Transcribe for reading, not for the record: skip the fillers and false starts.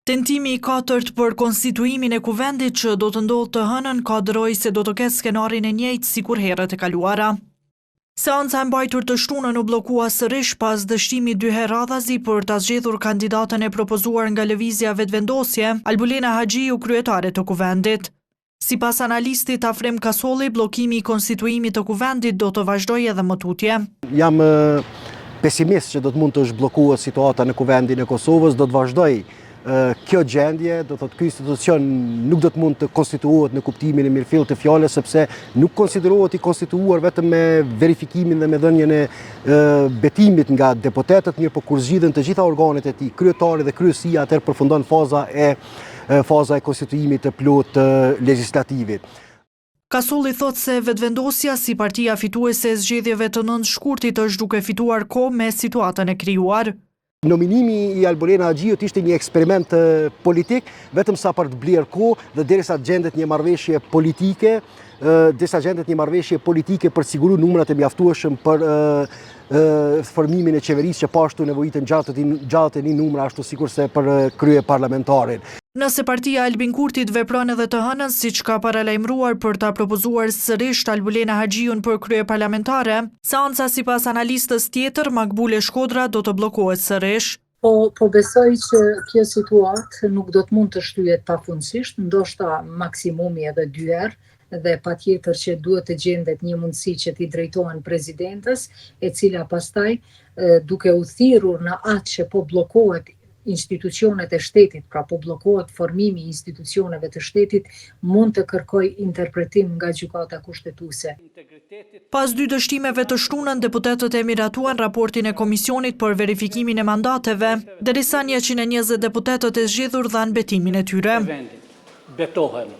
Tentimi i katërt për konstituimin e kuvendit që do të ndodhë të hënën ka dëroj se do të ketë skenarin e njëjtë si kur herët e kaluara. Seanca e mbajtur të shtunën u bllokua sërish pas dështimit dy herë radhazi për ta zgjedhur kandidatën e propozuar nga lëvizja vetëvendosje, Albulena Haxhiu, kryetare të kuvendit. Sipas analistit Afrim Kasolli, bllokimi i konstituimit të kuvendit do të vazhdojë edhe më tutje. Jam pesimist që do të mund të zhbllokuar situata në kuvendin e Kosovës, do të vazhdoj kjo gjendje, do thotë ky institucion nuk do të mund të konstituohet në kuptimin e mirëfillt të fjalës, sepse nuk konsiderohet i konstituuar vetëm me verifikimin dhe me dhënien e betimit nga deputetët, mirë po kur zgjidhen të gjitha organet e tij, kryetari dhe kryesia, atëherë përfundon faza e konstituimit të plot të legjislativit. Kasolli thot se vetëvendosja si partia fituese e zgjedhjeve të 9 shkurtit është duke fituar kohë me situatën e krijuar. Nominimi i Albulena Haxhiut ishte një eksperiment politik, vetëm sa për të blerë kohë dhe derisa gjendet një marrëveshje politike, për siguru numrat e mjaftueshëm për formimin e qeverisë që pashtu nevojitën gjatë e një numra ashtu sikurse për krye parlamentarin. Nëse partia Albin Kurtit vepron edhe të hënën, siç ka paralajmëruar për ta propozuar sërish Albulena Haxhiun për krye parlamentare, seanca sipas analistës tjetër Makbule Shkodra do të bllokohet sërish. Po besoj që kjo situatë nuk do të mund të shtyhet pafundësisht, ndoshta maksimumi edhe 2 herë, dhe patjetër që duhet të gjendet një mundësi që t'i drejtohen presidentës, e cila pastaj duke u thirrur në atë që po bllokohet institucionet e shtetit, pra po bllokohet formimi i institucioneve të shtetit, mund të kërkoj interpretim nga gjykata kushtetuese. Pas 2 dështimeve të shtunën, deputetët e miratuan raportin e komisionit për verifikimin e mandateve, derisa 120 deputetët e zgjedhur dhanë betimin e tyre. Betohen